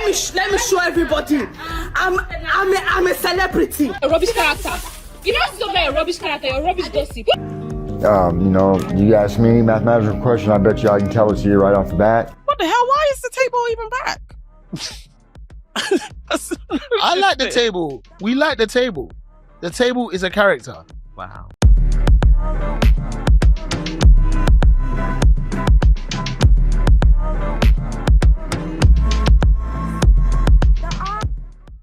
let me show everybody. I'm a celebrity. A rubbish character. You know, it's not a rubbish character. You're a rubbish gossip. You ask me mathematical question, I bet you I can tell it to you right off the bat. What the hell? Why is the table even back? I like the table. We like the table. The table is a character. Wow.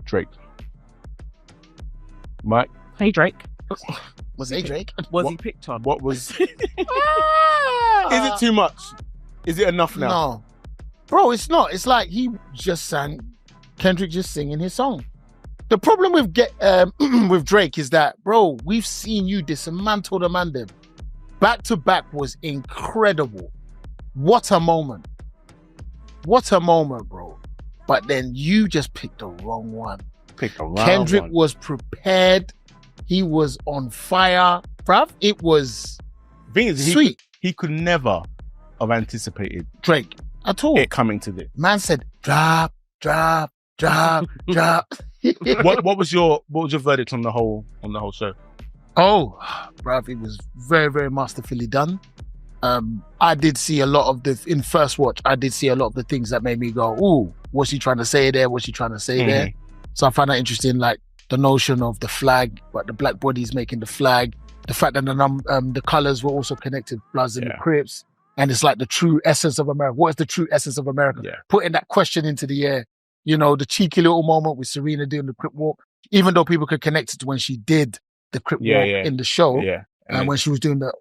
Drake. Mike. Hey, Drake. Was it Drake? Was he picked on? What was... Is it too much? Is it enough now? No. Bro, it's not. It's like he just sang, Kendrick just singing his song. The problem with with Drake is that, bro, we've seen you dismantle the man them. Back to back was incredible. What a moment. What a moment, bro. But then you just picked the wrong one. Kendrick was prepared. He was on fire. Bruv, it was sweet. He could never have anticipated Drake at all. It coming to this. Man said, drop, drop, drop, drop. What was your verdict on the whole show? Oh, bruv, it was very, very masterfully done. I did see a lot of in first watch, I did see a lot of the things that made me go, ooh, what's he trying to say there? What's he trying to say there? So I found that interesting, like the notion of the flag, but the black bodies making the flag, the fact that the colors were also connected, Bloods and the Crips. And it's like the true essence of America. What is the true essence of America? Yeah. Putting that question into the air. You know, the cheeky little moment with Serena doing the Crip walk, even though people could connect it to when she did the Crip walk in the show, and when she was doing the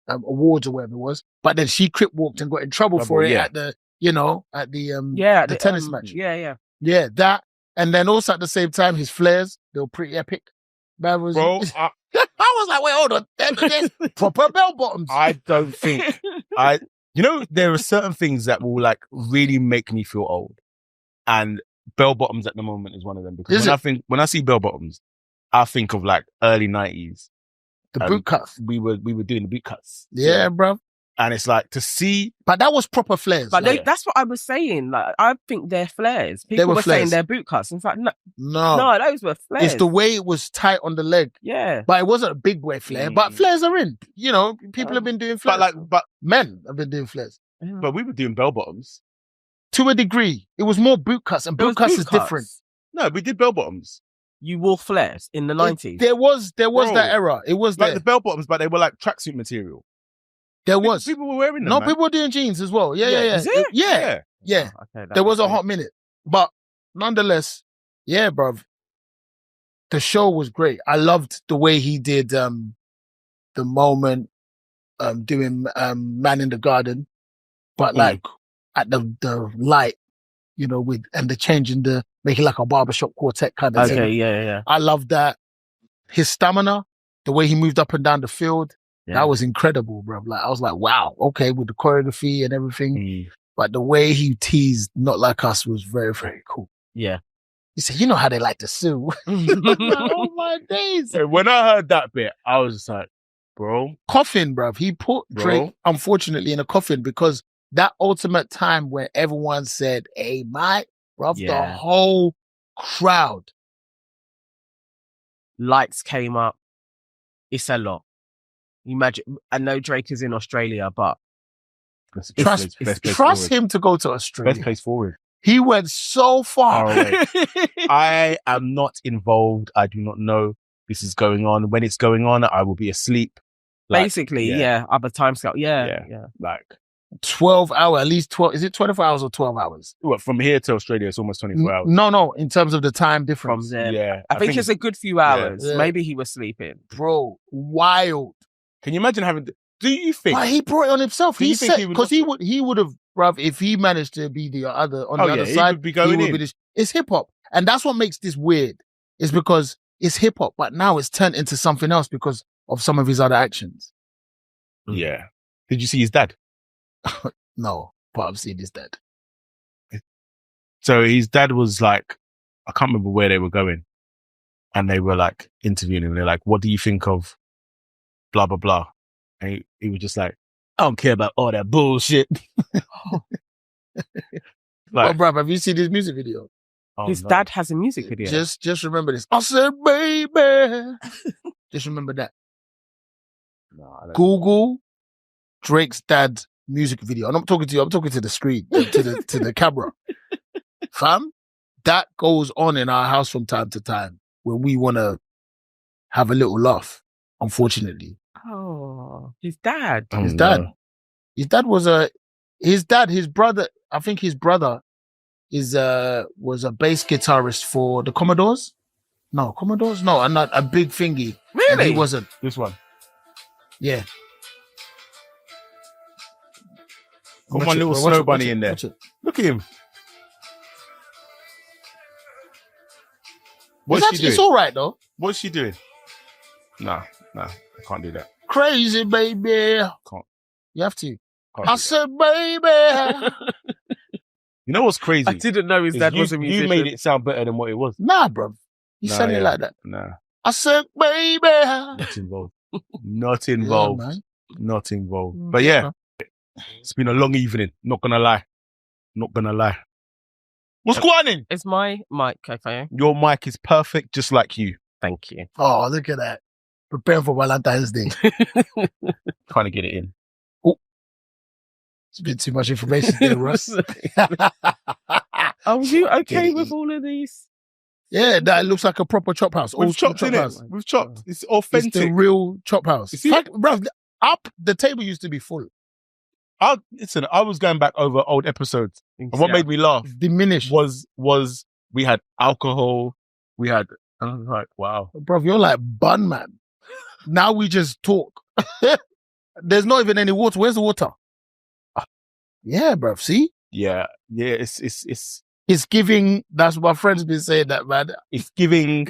awards or whatever it was. But then she Crip walked and got in trouble for it at the tennis match. Yeah, that. And then also at the same time, his flares, they were pretty epic. Man was, bro, I was like, wait, hold on. There's proper bell bottoms. I don't think there are certain things that will like really make me feel old. And bell bottoms at the moment is one of them, because when I see bell bottoms, I think of like early 90s. The boot cuts. We were doing the boot cuts. Yeah, bro. And it's like to see, but that was proper flares. But that's what I was saying. Like, I think they're flares. People were saying they're boot cuts. In fact, no, those were flares. It's the way it was tight on the leg. Yeah, but it wasn't a big boy flare. But flares are in. You know, people have been doing flares. But men have been doing flares. But we were doing bell bottoms to a degree. It was more boot cuts, and boot cuts is different. No, we did bell bottoms. You wore flares in the 90s. There was that era. It was like the bell bottoms, but they were like tracksuit material. There was. People were wearing them. No, people were doing jeans as well. Yeah. Is it? Yeah. Oh, okay, there was a hot minute. But nonetheless, yeah, bruv. The show was great. I loved the way he did the moment doing Man in the Garden. But like at the light, you know, and the changing making like a barbershop quartet kind of thing. Okay, yeah. I loved that. His stamina, the way he moved up and down the field. Yeah. That was incredible, bro. Like I was like, wow, okay, with the choreography and everything. But the way he teased Not Like Us was very, very cool. Yeah. He said, you know how they like to sue. Oh my days. When I heard that bit, I was just like, bro. Coffin, bro. He put Drake, unfortunately, in a coffin, because that ultimate time where everyone said, hey, Mike, bro, the whole crowd. Lights came up. It's a lot. Imagine, I know Drake is in Australia, but trust him to go to Australia. Best place forward. He went so far. I am not involved. I do not know this is going on. When it's going on, I will be asleep. Like, basically, other time scale. Yeah. Like 12 hours, at least 12. Is it 24 hours or 12 hours? What, from here to Australia, it's almost 24 hours. No, in terms of the time difference. From there. Yeah. I think it's a good few hours. Yeah. Maybe he was sleeping. Bro, wild. Can you imagine having... Do you think... Well, he brought it on himself. He said... Because he would have... Bruv, if he managed to be the other side, he would be going in. It's hip-hop. And that's what makes this weird. Is because it's hip-hop, but now it's turned into something else because of some of his other actions. Yeah. Did you see his dad? No, but I've seen his dad. So his dad was like... I can't remember where they were going. And they were like interviewing him. They're like, what do you think of blah, blah, blah? And he was just like, I don't care about all that bullshit. Like, bruv, have you seen his music video? His dad has a music video. Just remember this. I said, baby. Just remember that. No, I don't. Google Drake's dad music video. And I'm talking to you. I'm talking to the screen, to the camera. Fam, that goes on in our house from time to time when we want to have a little laugh. Unfortunately. Oh, his dad. His dad. His dad was his brother. I think his brother was a bass guitarist for the Commodores. No, Commodores. No, and not a big thingy. Really? And he wasn't. This one. Yeah. Got one little snow bunny in there. Look at him. What's she doing? It's all right though. What's she doing? Nah, I can't do that. Crazy baby. Can't. You have to. Can't I said, baby. You know what's crazy? I didn't know his dad was a musician. You made it sound better than what it was. Nah, bro. You sang it like that. Nah. I said, baby. Not involved. Not involved. Yeah, not involved. But yeah, it's been a long evening. Not gonna lie. What's going on? Is my mic okay? Your mic is perfect, just like you. Thank you. Oh, look at that. Preparing for Valentine's Day. Trying to get it in. Oh, it's a bit too much information there, Russ. Are you okay with all of these? Yeah, that looks like a proper ChopHouse. We've chopped in it. We've chopped. It's authentic. It's the real ChopHouse. Bro, the table used to be full. Listen, I was going back over old episodes, and what made me laugh diminished was we had alcohol, we had. And I was like, wow, bro, you're like bun man. Now we just talk. There's not even any water. Where's the water? Yeah, bro. See? Yeah. It's giving. That's what my friend's been saying. That man. It's giving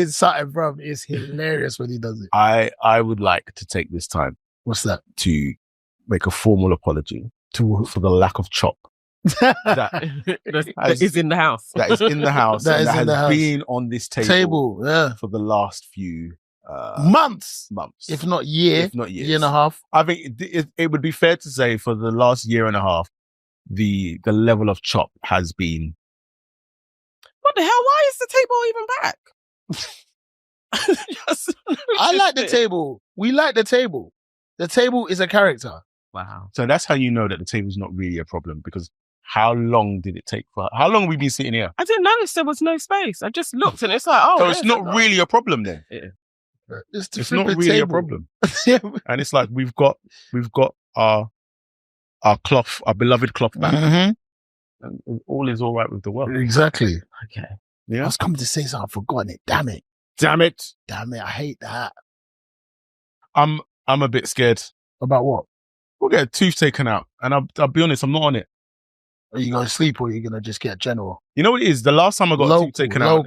something, bro. It's hilarious when he does it. I would like to take this time. What's that? To make a formal apology for the lack of chop that is in the house. That is in the house. that has been on this table yeah. for the last few months, if not years. Year and a half. I think it would be fair to say for the last year and a half, the level of chop has been. What the hell? Why is the table even back? I like the table. We like the table. The table is a character. Wow. So that's how you know that the table's not really a problem, because how long did it take how long have we been sitting here? I didn't notice there was no space. I just looked and it's like, oh. So it's not really a problem then. Yeah. It's not really a problem. And it's like we've got our cloth, our beloved cloth back. Mm-hmm. And all is all right with the world. Exactly. Okay. Yeah. I was coming to say something, I've forgotten it. Damn it. I hate that. I'm a bit scared. About what? We'll get a tooth taken out, and I'll be honest, I'm not on it. Are you going to sleep, or are you going to just get general? You know what it is? The last time I got a tooth taken out.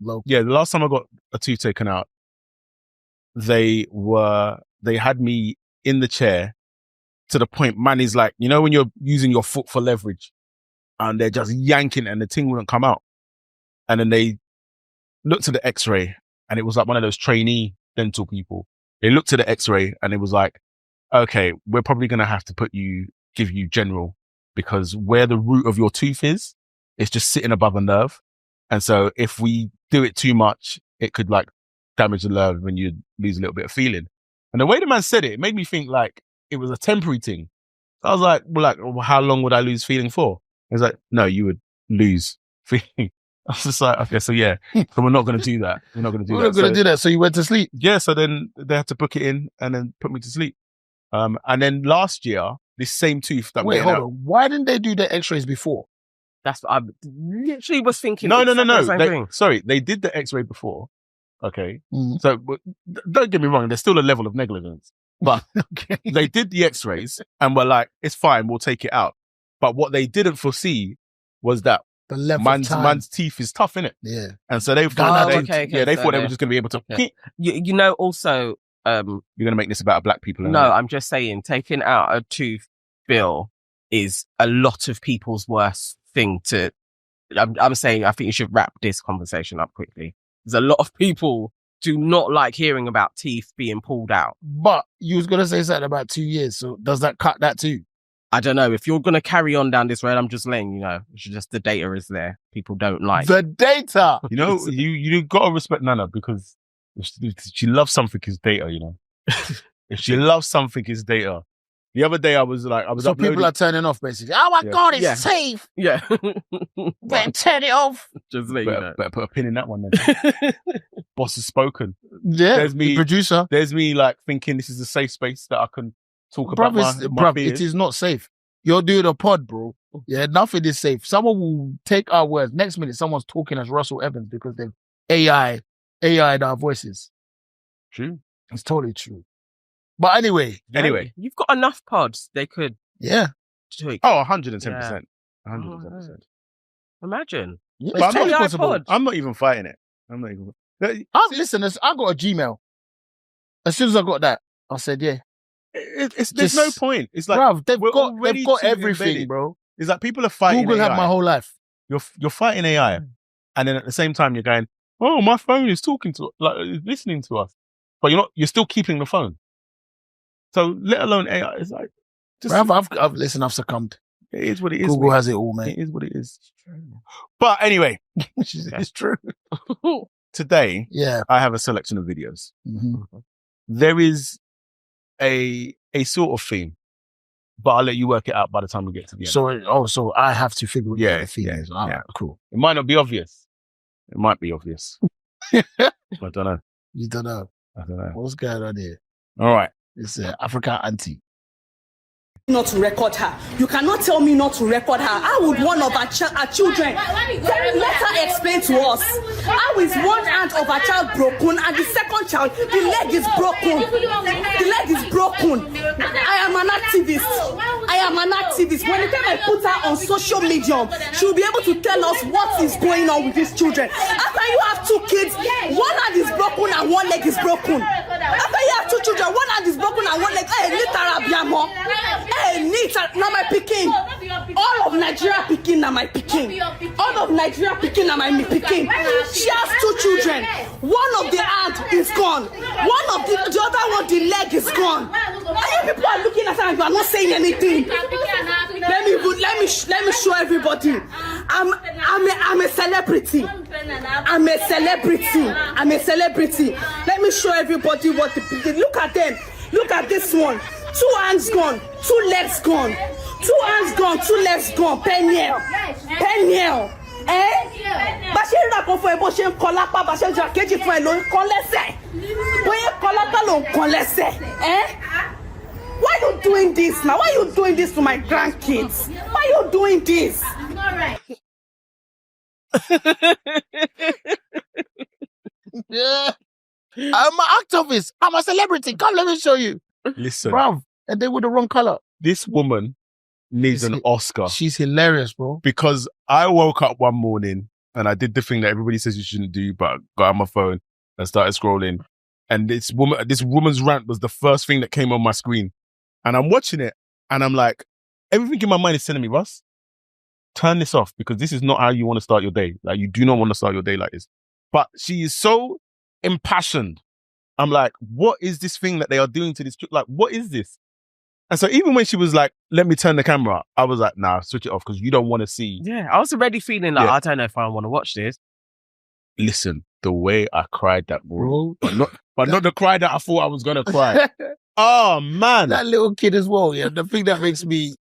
Local. Yeah, the last time I got a tooth taken out, they had me in the chair to the point, man, is like, you know, when you're using your foot for leverage and they're just yanking and the thing wouldn't come out. And then they looked at the x-ray and it was like one of those trainee dental people. They looked at the x-ray and it was like, okay, we're probably going to have to give you general, because where the root of your tooth is, it's just sitting above a nerve. And so if we do it too much, it could like damage the nerve and you lose a little bit of feeling. And the way the man said it made me think like it was a temporary thing. I was like, well, how long would I lose feeling for? He was like, no, you would lose feeling. I was just like, okay, so yeah, so we're not going to do that. We're not going to do that. So you went to sleep? Yeah. So then they had to book it in and then put me to sleep. And then last year, this same tooth that wait, hold on. Why didn't they do the x-rays before? That's what I literally was thinking. No. They did the x-ray before. Okay. Mm. So don't get me wrong. There's still a level of negligence, but okay. They did the x-rays and were like, it's fine. We'll take it out. But what they didn't foresee was that the level man's teeth is tough, innit? Yeah. And so they thought, they thought they were just going to be able to. Yeah. You know, also, you're going to make this about black people. No, I'm just saying, taking out a tooth, Bill, is a lot of people's worst thing to. I'm saying, I think you should wrap this conversation up quickly. There's a lot of people do not like hearing about teeth being pulled out. But you was going to say something about 2 years. So does that cut that too? I don't know. If you're going to carry on down this road, I'm just letting you know. It's just the data is there. People don't like The data. You know, you gotta respect Nana because if she loves something, it's data. You know, if she loves something, it's data. The other day, I was So uploading. people are turning off basically. Oh my God, it's Yeah. safe. Yeah. Better turn it off. Just let you know. better put a pin in that one then. Boss has spoken. Yeah, There's me- the producer. There's me like thinking this is a safe space that I can talk Bruv, about my it fears. is not safe. You're doing a pod, bro. Yeah, nothing is safe. Someone will take our words. Next minute, someone's talking as Russell Evans because they've AI'd our voices. True. It's totally true. But anyway, Anyway. You've got enough pods. They could yeah. tweak. Oh, 110%. 110%. Imagine. Yeah, But it's I'm totally not- possible. pod. I'm not even fighting it. I'm not even. Listen, I got a Gmail. As soon as I got that, I said, yeah. There's no point. It's like Bruv, they've we're got already everything, too embedded. bro. It's like people are fighting Google AI. had my whole life. You're fighting AI, and then at the same time you're going, "Oh, my phone is talking to listening to us," but you're still keeping the phone. So let alone AI, it's like just Bruv, I've succumbed. it is what it is. Google mate. has it all, mate. It is what it is. But anyway, It's true. today Yeah. I have a selection of videos. Mhm. There is a sort of theme, but I'll let you work it out by the time we get to the end. So I have to figure out Yeah, what the theme yeah, is. All right, yeah. cool. It might not be obvious. It might be obvious. I don't know. You don't know. I don't know. What's going on here? All right. It's Africa auntie. Not to record her. You cannot tell me not to record her. How would one of our children? Let her explain to us. How is one hand of our child broken and the second child, the leg is broken? The leg is broken. I am an activist. When the time I put her on social media, she will be able to tell us what is going on with these children. After you have two kids, one hand is broken and one leg is broken. After you have two children, one hand is broken and one leg. Hey, literal biamo. Hey, now my picking. All of Nigeria picking now my picking. All of Nigeria picking now my picking. She has two children. One of the hand is gone. One of the other one, the leg is gone. And you people are looking at her and you are not saying anything. Let me show everybody. I'm a celebrity. I'm a celebrity. Let me show everybody what the picking. Look at them. Look at this one. 2 hands gone, 2 legs gone. 2 hands gone, 2 legs gone. Peniel. Bá ṣe rí àkọ́ fún ẹ bó ṣe ń kọ lápá bá ṣe ń jà kejì fún ẹ ló ń kọ lẹ́sẹ̀. Bóyá kọ lápá ló ń kọ lẹ́sẹ̀. Why you doing this now? Why you doing this to my grandkids? Why you doing this? Yeah. I'm an activist. I'm a celebrity. Come, let me show you. Listen, Bruv, and they were the wrong color. this woman needs an Oscar She's hilarious, bro. because I woke up one morning and I did the thing that everybody says you shouldn't do, but I got on my phone and started scrolling. And this woman's rant was the first thing that came on my screen. And I'm watching it and I'm like, everything in my mind is telling me, Russ, turn this off because this is not how you want to start your day. Like, you do not want to start your day like this. But she is so impassioned. I'm like, what is this thing that they are doing to this? Like, what is this? And so even when she was like, let me turn the camera, I was like, nah, switch it off because you don't want to see. Yeah, I was already feeling like, Yeah. I don't know if I want to watch this. Listen, the way I cried that morning, but not the cry that I thought I was going to cry. Oh, man. That little kid as well, yeah. The thing that makes me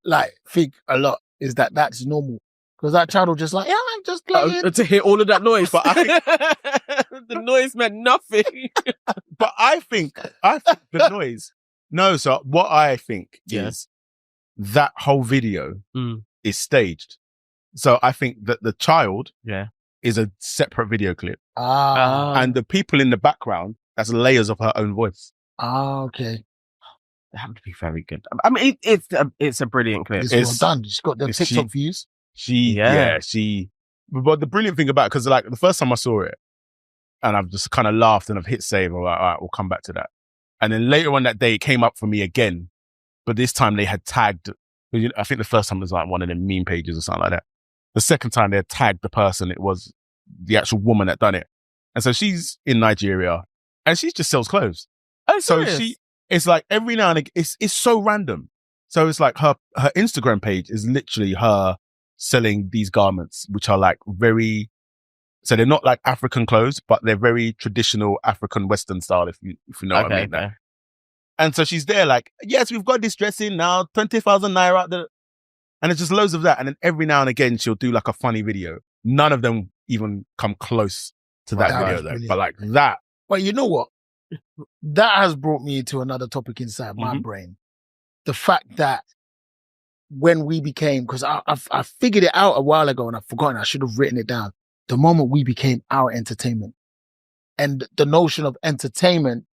like think a lot is that that's normal. Because that child will just like, yeah, I'm just playing. To hear all of that noise. But The noise meant nothing. But I think the noise. No, so what I think Yeah. is that whole video Mm. is staged. So I think that the child Yeah. is a separate video clip. And And the people in the background, that's layers of her own voice. okay. That would be very good. I mean, it's a brilliant clip. It's well It's- done. She's got the it's TikTok cheap. views. Yeah. But the brilliant thing about, because like the first time I saw it, and I've just kind of laughed and I've hit save. I'm like, all right, we'll come back to that. And then later on that day, it came up for me again, but this time they had tagged. I think the first time was like one of the meme pages or something like that. The second time they had tagged the person, it was the actual woman that done it. And so she's in Nigeria, and she just sells clothes. Oh, So serious? it's like every now and again, it's so random. So it's like her Instagram page is literally her selling these garments, which are like so they're not like African clothes, but they're very traditional African Western style, if you know what I mean. Okay. And so she's there like, yes, we've got this dress in now, 20,000 naira. And it's just loads of that. And then every now and again, she'll do like a funny video. None of them even come close to that video though. But like that. But you know what? That has brought me to another topic inside my brain. The fact that when we became, because I figured it out a while ago and I've forgotten, I should have written it down. The moment we became our entertainment and the notion of entertainment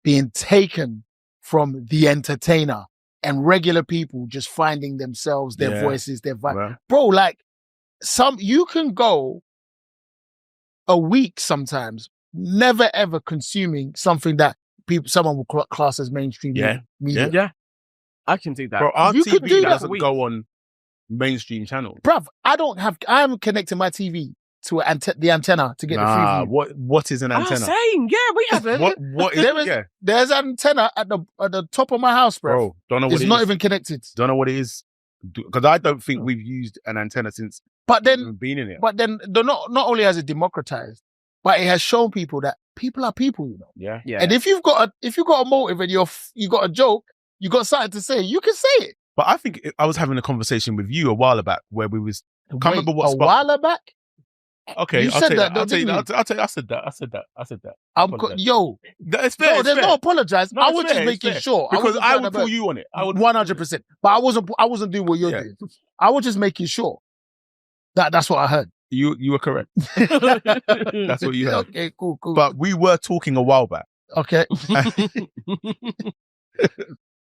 being taken from the entertainer and regular people just finding themselves, their voices, their vibe. Right. Bro, like you can go a week sometimes never ever consuming something that someone will class as mainstream media. Yeah. I can do that. Bro, our TV doesn't go on mainstream channels. Bruv, I haven't connected my TV to the antenna to get the free view. What is an antenna? Same. Yeah, we haven't. what is There's an antenna at the top of my house, bro. Don't know what it's not even connected. Don't know what it is. Because I don't think we've used an antenna since we've been in it. But then not only has it democratized, but it has shown people that people are people, you know. Yeah. And if you've got a motive and you got a joke, you got something to say, you can say it. But I think I was having a conversation with you a while back where we was can't remember what spot. While back? Okay, you said that. I said that. Yo, it's fair. No, there's no apologize. No, I was just making sure because I would pull you on it. I would 100%. But I wasn't doing what you're doing. I was just making sure that's what I heard. You were correct. That's what you heard. Okay, cool. But we were talking a while back. Okay.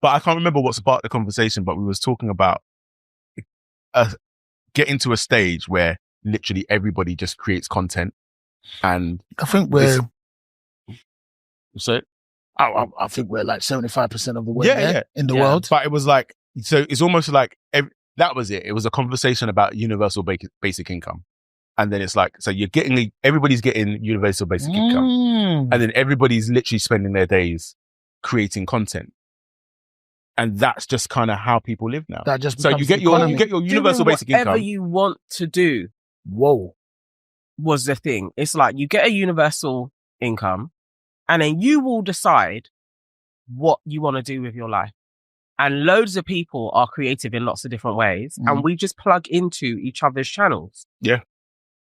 But I can't remember what sparked the conversation. But we was talking about getting to a stage where literally everybody just creates content, and I think we're. I think we're like 75% of the way there in the world. But it was like, so it's almost like that was it. It was a conversation about universal basic income, and then it's like, so everybody's getting universal basic income, and then everybody's literally spending their days creating content. And that's just kind of how people live now. So you get your universal basic income. Whatever you want to do. Whoa. Was the thing. It's like you get a universal income and then you will decide what you want to do with your life. And loads of people are creative in lots of different ways. And we just plug into each other's channels. Yeah.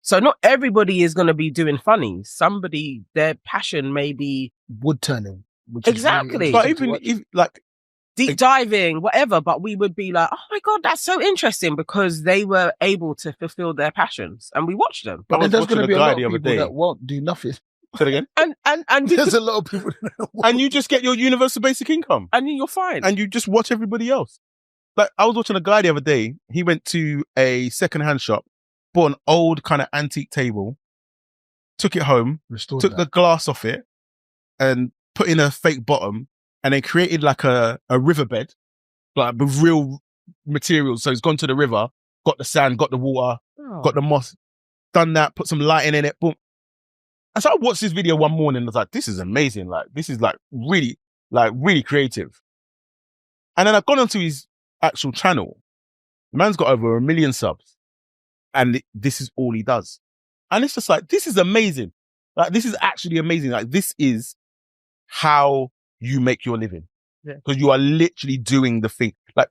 So not everybody is going to be doing funnies. Their passion may be wood turning. Exactly. But even if like deep diving, whatever, but we would be like, oh my God, that's so interesting because they were able to fulfill their passions and we watched them. But then there's going to be a lot of people that won't do nothing. Say it again. And there's a lot of people and you just get your universal basic income. And you're fine. And you just watch everybody else. Like I was watching a guy the other day, he went to a secondhand shop, bought an old kind of antique table, took it home, took the glass off it and put in a fake bottom, and then created like a riverbed, like with real materials. So he's gone to the river, got the sand, got the water, got the moss, done that, put some lighting in it, boom. And so I watched this video one morning and I was like, this is amazing. Like, this is like really creative. And then I've gone onto his actual channel. The man's got over 1 million subs. And this is all he does. And it's just like, this is amazing. Like, this is actually amazing. Like, this is how you make your living. Because you are literally doing the thing. Like,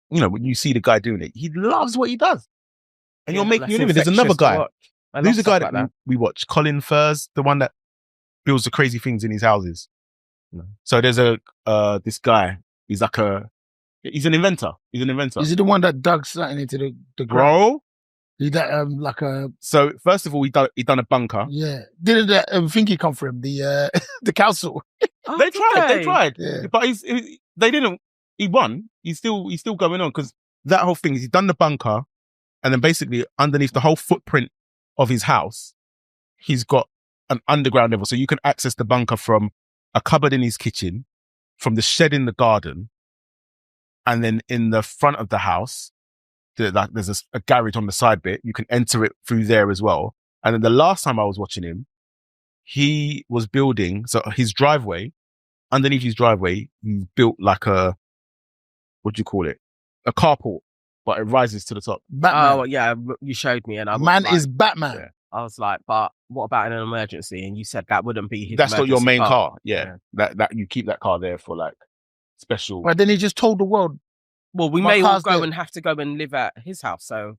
you know, when you see the guy doing it, he loves what he does. And you're making your living. There's another guy. Who's the guy that we watch? Colin Furs, the one that builds the crazy things in his houses. No. So there's this guy. He's like he's an inventor. Is he the one that dug something into the ground? Bro? He done like a. So first of all, he done a bunker. Yeah. Didn't that thingy come from the council? They tried. Yeah. But they didn't. He won. He's still going on because that whole thing is he's done the bunker, and then basically underneath the whole footprint of his house, he's got an underground level, so you can access the bunker from a cupboard in his kitchen, from the shed in the garden, and then in the front of the house, there's a garage on the side bit. You can enter it through there as well. And then the last time I was watching him, he was building, so his driveway, underneath his driveway, he built like what do you call it? A carport, but it rises to the top. Batman. Oh yeah, you showed me, and I was Man like, is Batman. Yeah. I was like, but what about in an emergency? And you said that wouldn't be his. That's not your emergency main car. Yeah. That you keep that car there for like special. But then he just told the world. Well, we My may all car's go dead. and have to go and live at his house. So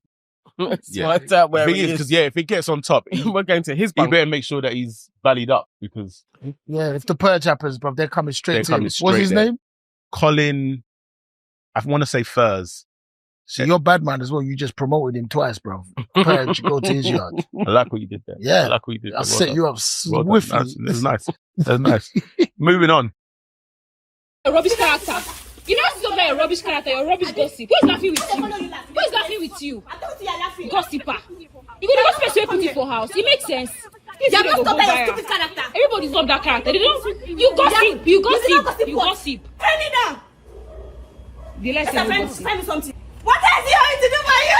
it's Yeah. worked out where Thing he is, is. because if it gets on top, he We're going to his bunk. better make sure that he's vallied up because Yeah, if the purge happens, bro, they're coming straight They're to him. coming What's straight his there. name? Colin, I want to say Furs. So you're Batman as well. You just promoted him twice, bro. Purge, go to his yard. I like what you did there. Yeah. I like what you did there. I'll set you up Well done. swiftly. That's nice. That's nice. Moving on. A rubbish character. You know, this is not a rubbish character, you're a rubbish gossip. Who is laughing with you? Who is laughing with you? Gossiper. You go to go space put it for house. It makes sense. You're not stop that stupid character. Everybody's love that character. They don't. You gossip. You gossip. You gossip. Turn it down. They like Yes, saying you find gossip. me something. What else are you going to do for you?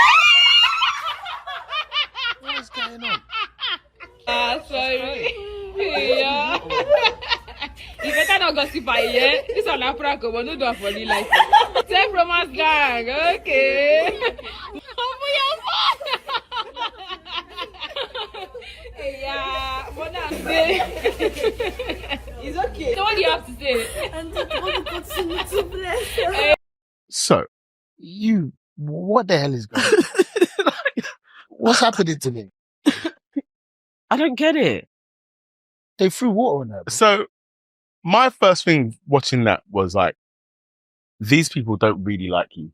What's going on? Sorry. Yeah. You better not gossip, yeah? This one a prank, but no do it for the life. Take romance gang, okay? Yeah, what I say? It's okay. So what do you have to say? So, What the hell is going on? What's happening to me? I don't get it. They threw water on her. so my first thing watching that was like, these people don't really like you.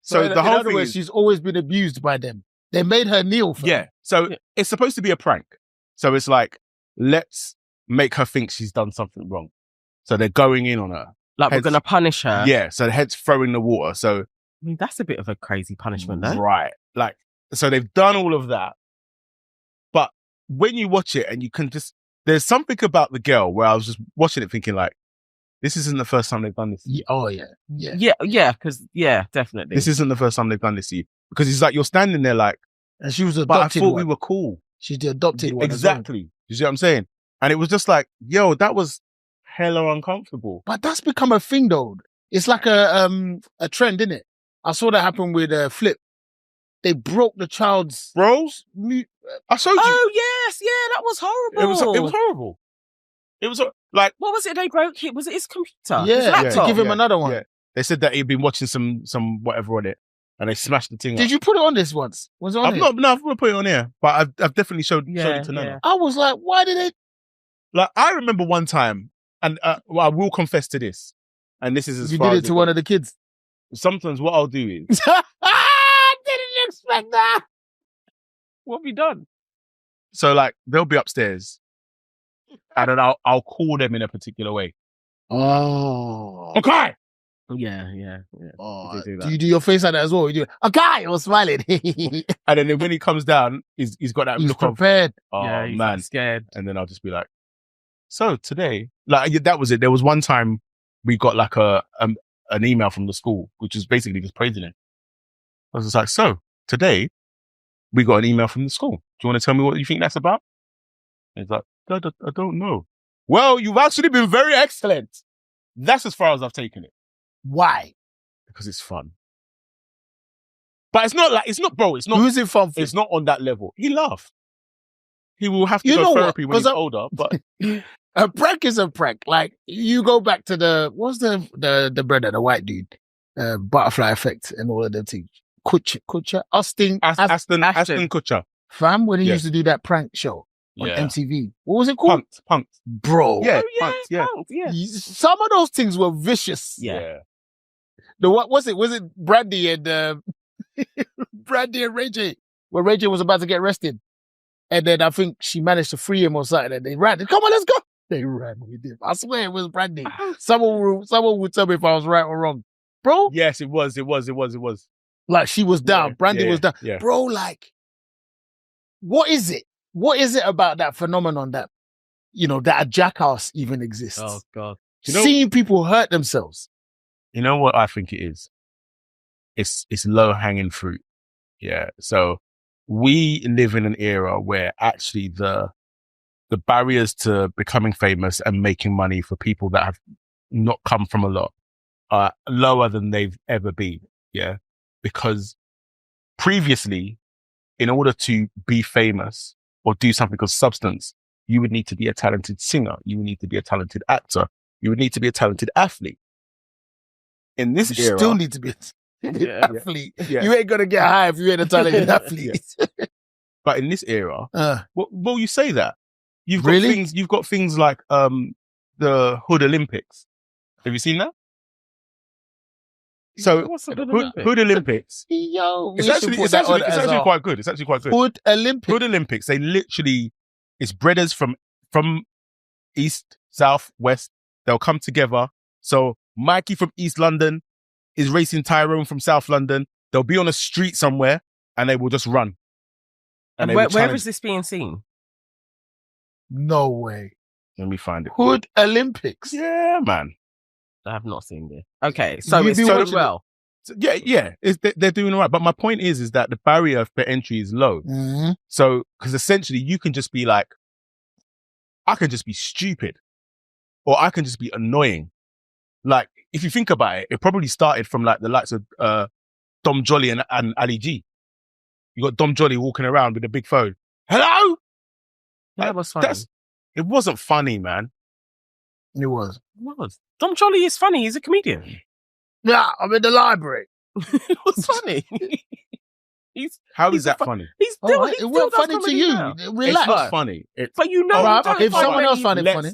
So in the whole other thing words, is, she's always been abused by them. They made her kneel for yeah. So Yeah. it's supposed to be a prank. So it's like, let's make her think she's done something wrong. So they're going in on her. Like we're Heads- going to punish her. Yeah. So the head's throwing the water. So I mean, that's a bit of a crazy punishment, though. right. Like, so they've done all of that. But when you watch it and you can just, there's something about the girl where I was just watching it thinking like, this isn't the first time they've done this. Oh, yeah. Yeah, definitely. This isn't the first time they've done this to you. Because it's like, you're standing there like, And she was but I adopted thought one. we were cool. She's the adopted one. as well. Exactly. You see what I'm saying? And it was just like, yo, that was hella uncomfortable. But that's become a thing, though. It's like a trend, isn't it? I saw that happen with Flip. They broke the child's Bros, I showed you. Oh, yes. Yeah, that was horrible. It was horrible. It was like, What was it they broke? Was it his computer? Yeah, His to laptop? give him another one. yeah. They said that he'd been watching some whatever on it, and they smashed the thing. Did up. you put it on this once? Was it on I've here? not. No, I've not put it on here, but I've definitely showed it to Nana. Yeah. I was like, why did they? Like I remember one time, and well, I will confess to this, and this is as You far did as it to one of the kids. Sometimes what I'll do is, Didn't expect that. What have you done? so like they'll be upstairs, and then I'll call them in a particular way. Oh. Okay. Yeah. Oh, You do do that. you do your face like that as well? You do, okay, you're smiling. He's And then when he comes down, he's got that look of, prepared. oh Yeah, he's man. scared. And then I'll just be like, so today, like that was it. There was one time we got like an email from the school, which was basically just praising him. I was just like, so today we got an email from the school. Do you want to tell me what you think that's about? And he's like, I don't know. Well, you've actually been very excellent. That's as far as I've taken it Why? because it's fun. But it's not, bro. It's not. Who's it from? It's not on that level. He laughed. He will have to You go know what? therapy when 'Cause he's older. But A prank is a prank. Like you go back to what's the brother, the white dude, butterfly effect and all of them things. Kutcher, Aston Aston Kutcher. fam, when he Yeah. used to do that prank show on Yeah. MTV. What was it called? Punked. Bro. Yeah, Oh, punked, yeah. yeah. Some of those things were vicious. Yeah. The what was it? Was it Brandy and Brandy and Ray J? When Ray J was about to get arrested. And then I think she managed to free him or something and they ran. Come on, let's go. They ran with him. I swear it was Brandy. Someone would tell me if I was right or wrong. Bro, Yes, it was. like she was down. Yeah, Brandy yeah, was down. yeah. Bro, like, what is it? What is it about that phenomenon that, that a jackass even exists? Oh, God. You know- Seeing people hurt themselves. You know what I think it is? It's low hanging fruit. Yeah. So we live in an era where actually the barriers to becoming famous and making money for people that have not come from a lot are lower than they've ever been. Yeah. Because previously, in order to be famous or do something of substance, you would need to be a talented singer. You would need to be a talented actor. You would need to be a talented athlete. In this You era, still need to be an athlete. Yeah. You ain't going to get high if you ain't a talented athlete. But in this era, well, you say that. You've got things like the Hood Olympics. Have you seen that? So Hood Olympics. Yo, it's actually quite good. It's actually quite good. Hood Olympics. They literally, it's breeders from East, South, West. They'll come together. So Mikey from East London is racing Tyrone from South London. They'll be on a street somewhere and they will just run. And where is this being seen? No way. Let me find it. Hood Olympics. Yeah, man. I have not seen this. Okay, so it's doing well. Yeah. They're doing all right. But my point is that the barrier for entry is low. Mm-hmm. So, because essentially you can just be like, I can just be stupid or I can just be annoying. Like, if you think about it, it probably started from like the likes of Dom Jolly and Ali G. You got Dom Jolly walking around with a big phone. Hello? That was funny. It wasn't funny, man. It was. Dom Jolly is funny. He's a comedian. Yeah, I'm in the library. It was funny. How is that funny? It wasn't funny to you. Now. Relax. It's not funny. But you know, if someone else found it funny,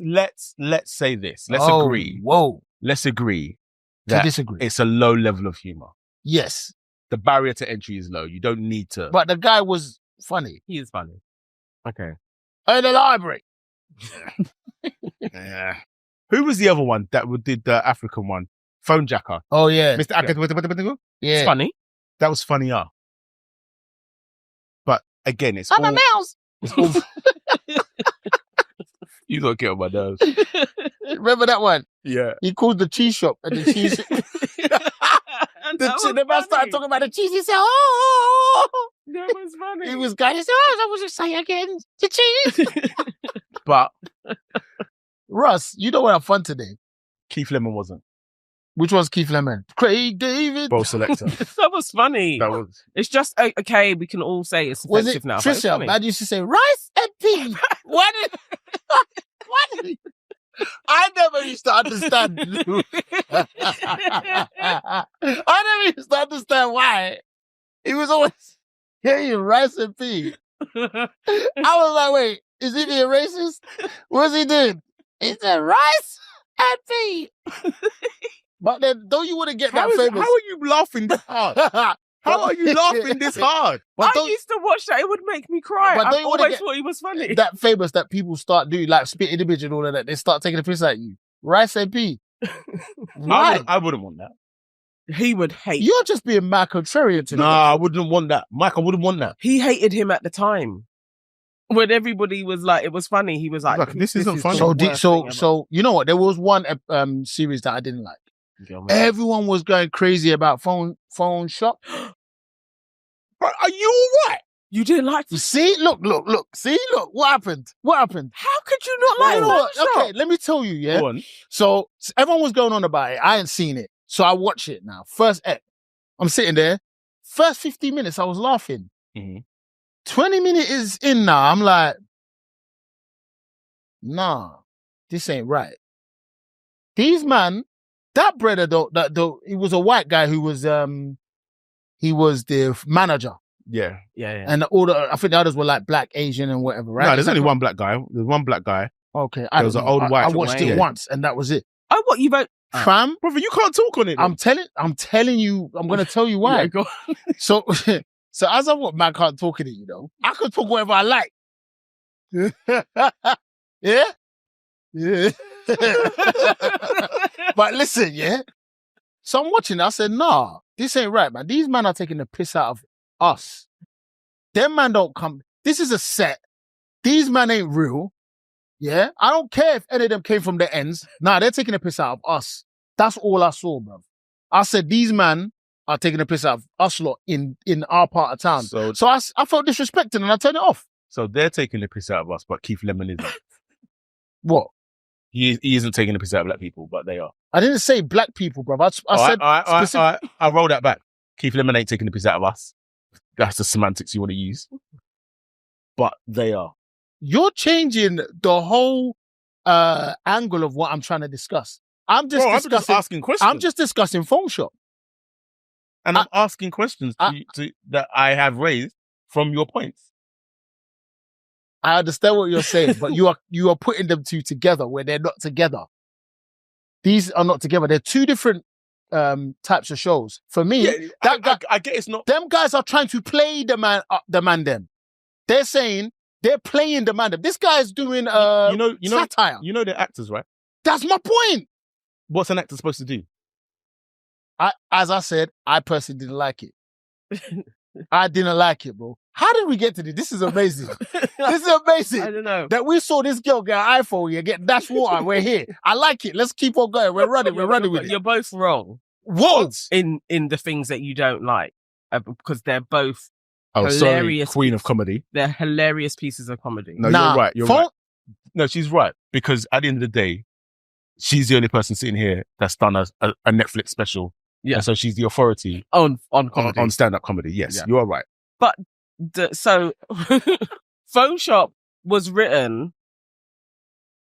let's say this. Let's agree. Whoa. Let's agree that it's a low level of humor. Yes. The barrier to entry is low. You don't need to. But the guy was funny. He is funny. Okay. In the library. Yeah. Who was the other one that did the African one? Phone Jacker. Oh, yeah. Mr. Akat. Yeah. It's funny. That was funnier. But again, it's I'm a mouse. It's all... You don't get on my nerves. Remember that one? Yeah. He called the cheese shop and the cheese... the man started talking about the cheese. He said, oh. That was funny. He was going, he said, oh, that was just say again. The cheese. But... Russ, you know what I'm fun today? Keith Lemon wasn't. Which was Keith Lemon? Craig David. Bo Selector. That was funny. It's just, okay, we can all say it's offensive now. Trisha, man used to say, rice and pea. What? I never used to understand. I never used to understand why. He was always saying rice and pea. I was like, wait, is he being racist? What's he doing? He said rice and pea. But then, don't you want to get that famous? How are you laughing this hard? How are you laughing this hard? I used to watch that. It would make me cry. I always thought he was funny. That famous that people start doing, like spitting image and all of that. They start taking a piss at you. Rice and pea. Why? I wouldn't want that. He would hate. You're just being mad contrarian to me. Nah, I wouldn't want that. Mike, I wouldn't want that. He hated him at the time. When everybody was like, it was funny. He was like, this isn't funny. So you know what? There was one series that I didn't like. Everyone was going crazy about phone shop. But are you all right? You didn't like it? See, look. See, look. What happened? How could you not like that? Okay, let me tell you. Yeah. Go on. So everyone was going on about it. I ain't seen it, so I watch it now. First ep, I'm sitting there. First 15 minutes, I was laughing. Mm-hmm. 20 minutes is in now. I'm like, nah, this ain't right. These man. That brother, though, he was a white guy who was, he was the manager. Yeah. And I think the others were like black, Asian, and whatever, right? No, there's only one black guy. There's one black guy. Okay. There was an old white. I watched it once, and that was it. Oh, what you vote? Fam, brother, you can't talk on it. I'm telling you, I'm gonna tell you why. Yeah, go on. So as I what man can't talk in it, you know, I could talk whatever I like. Yeah. But listen, yeah. So I'm watching it. I said, nah, this ain't right, man. These men are taking the piss out of us. Them man don't come. This is a set. These men ain't real. Yeah. I don't care if any of them came from the ends. Nah, they're taking the piss out of us. That's all I saw, bro. I said, these men are taking the piss out of us lot in our part of town. So I felt disrespected and I turned it off. So they're taking the piss out of us, but Keith Lemon isn't. What? He isn't taking the piss out of black people, but they are. I didn't say black people, bro. I said I roll that back. Keith Lemon ain't taking the piss out of us. That's the semantics you want to use. But they are. You're changing the whole angle of what I'm trying to discuss. I'm just asking questions. I'm just discussing Phone Shop. And I'm asking questions that I have raised from your points. I understand what you're saying, but you are putting them two together where they're not together. These are not together. They're two different types of shows. For me, I get it's not. Them guys are trying to play the man. Them. They're saying they're playing the man. Them. This guy's doing satire. You know they're actors, right? That's my point. What's an actor supposed to do? As I said, I personally didn't like it. I didn't like it, bro. How did we get to this? This is amazing. This is amazing. I don't know. That we saw this girl get an iPhone here, get dash water. We're here. I like it. Let's keep on going. We're running. We're running with it. You're both wrong. Whoa! In the things that you don't like, because they're both hilarious. Sorry, queen of comedy. They're hilarious pieces of comedy. No, you're right. You're right. No, she's right, because at the end of the day, she's the only person sitting here that's done a Netflix special. Yeah. And so she's the authority on comedy. On stand-up comedy. Yes, you are right. But so Phone Shop was written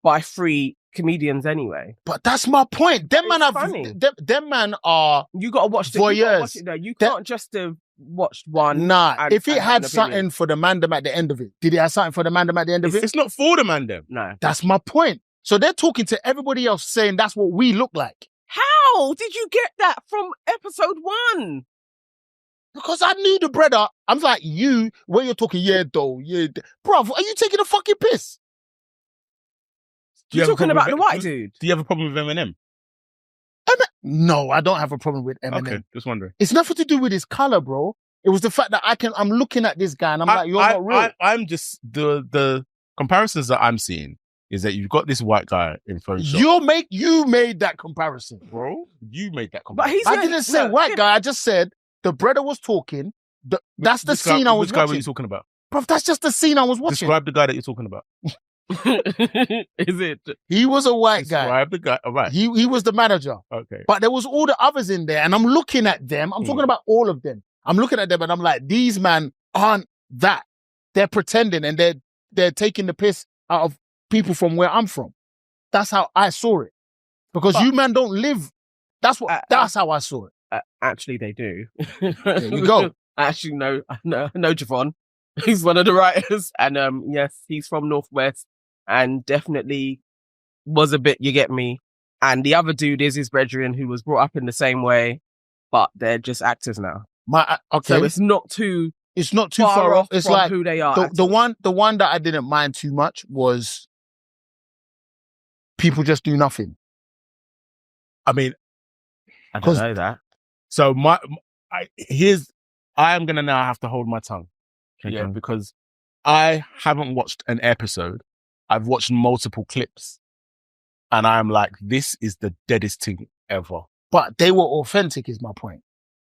by 3 comedians anyway. But that's my point. Them man are you gotta watch the voyeurs. You can't just have watched one. Nah, if it had something for the mandem at the end of it, did it have something for the mandem at the end of it? It's not for the mandem. No. That's my point. So they're talking to everybody else saying that's what we look like. How did you get that from episode 1? Because I knew the brother. I'm like, when you're talking, bruv, are you taking a fucking piss? You're talking about the white dude. Do you have a problem with Eminem? No, I don't have a problem with Eminem. Okay, just wondering. It's nothing to do with his color, bro. It was the fact that I'm looking at this guy and I'm like, you're not real. I'm just, the comparisons that I'm seeing is that you've got this white guy in Phone Shop. You made that comparison. Bro, you made that comparison. But I didn't say white guy. I just said the brother was talking. That's the scene I was watching. Which guy were you talking about? Bro, that's just the scene I was watching. Describe the guy that you're talking about. Is it? He was a white guy. Describe the guy. All right. He was the manager. Okay. But there was all the others in there, and I'm looking at them. I'm talking about all of them. I'm looking at them, and I'm like, these men aren't that. They're pretending, and they're taking the piss out of people from where I'm from. That's how I saw it. Because you man don't live. That's how I saw it. Actually, they do. There you go. I actually know Javon. He's one of the writers, and yes, he's from Northwest, and definitely was a bit. You get me. And the other dude is his brethren, who was brought up in the same way, but they're just actors now. Okay, so it's not too far off. It's from like who they are. The one that I didn't mind too much was People Just Do Nothing. I mean, I don't know that. So I am gonna now have to hold my tongue. Okay. Yeah, because I haven't watched an episode. I've watched multiple clips, and I'm like, this is the deadest thing ever. But they were authentic, is my point.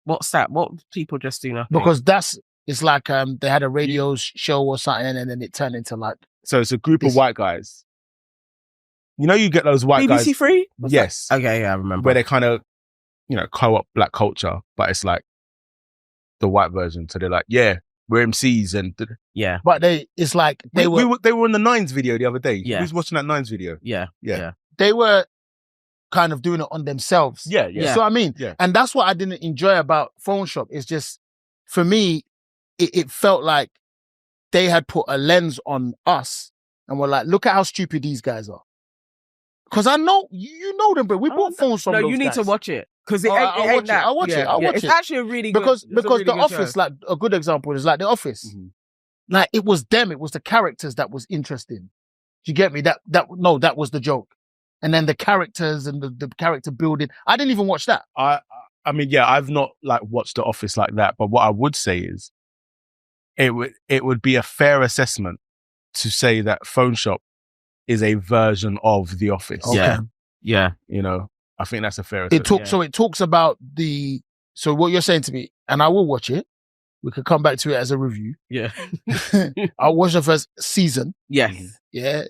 What's that? What People Just Do Nothing? Because it's like they had a radio show or something, and then it turned into like. So it's a group of white guys. You know, you get those white guys. BBC Three? Yes. Okay, yeah, I remember. Where they kind of, co-op black culture, but it's like the white version. So they're like, yeah, we're MCs and yeah. But it's like they were in the Nines video the other day. Yeah. Who's watching that Nines video? Yeah. They were kind of doing it on themselves. Yeah. So I mean, yeah. And that's what I didn't enjoy about Phone Shop. It's just, for me, it felt like they had put a lens on us and were like, look at how stupid these guys are. Because I know, you know them, but we bought phones from those No, you need guys. to watch it. Because I'll watch it. It's actually a really good. Because really The good Office, show. like a good example is like The Office. Mm-hmm. Like it was them, it was the characters that was interesting. Do you get me? That was the joke. And then the characters and the character building. I didn't even watch that. I mean, yeah, I've not like watched The Office like that. But what I would say is, it would be a fair assessment to say that Phone Shop is a version of The Office. Okay. Yeah. I think that's a fair assessment. So it talks about so what you're saying to me, and I will watch it. We could come back to it as a review. Yeah. I'll watch the first season. Yes. Yeah.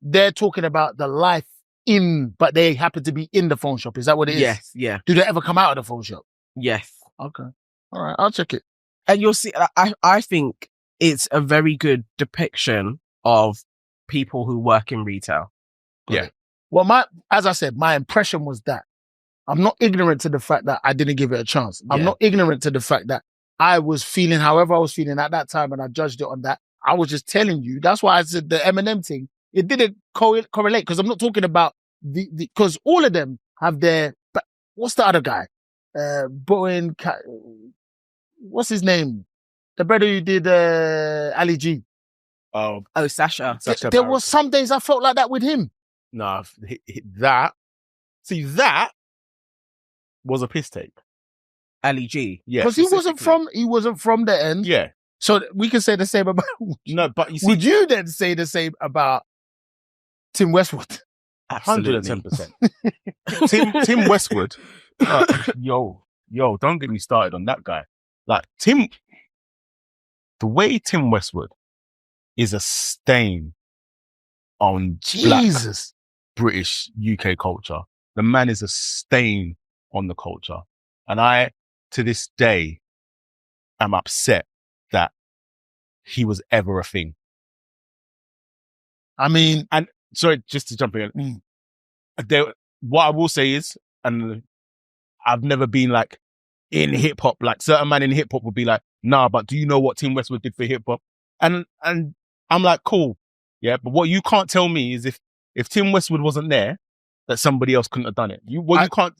They're talking about the life but they happen to be in the phone shop. Is that what it is? Yes, yeah, Do they ever come out of the phone shop? yes. Okay. All right. I'll check it. And you'll see, I think it's a very good depiction of people who work in retail. Yeah. Well, as I said, my impression was that I'm not ignorant to the fact that I didn't give it a chance. I'm Yeah. not ignorant to the fact that I was feeling however I was feeling at that time, and I judged it on that. I was just telling you. That's why I said the Eminem thing. It didn't correlate, because I'm not talking about because all of them have their. But what's the other guy? Bowen. What's his name? The brother who did Ali G. Oh, Sasha. There was some days I felt like that with him. No, that was a piss take. Ali G. Yeah, Because he wasn't from the end. Yeah. So we can say the same about. No, but you see, Would you then say the same about Tim Westwood? 110%. Tim Westwood. Yo, don't get me started on that guy. Like the way Tim Westwood is a stain on Jesus. Black British UK culture. The man is a stain on the culture. And I, to this day, am upset that he was ever a thing. I mean, And sorry, just to jump in. What I will say is, and I've never been like in hip hop, like certain man in hip hop would be like, nah, but do you know what Tim Westwood did for hip hop? And I'm like, cool. Yeah. But what you can't tell me is if Tim Westwood wasn't there, that somebody else couldn't have done it. You can't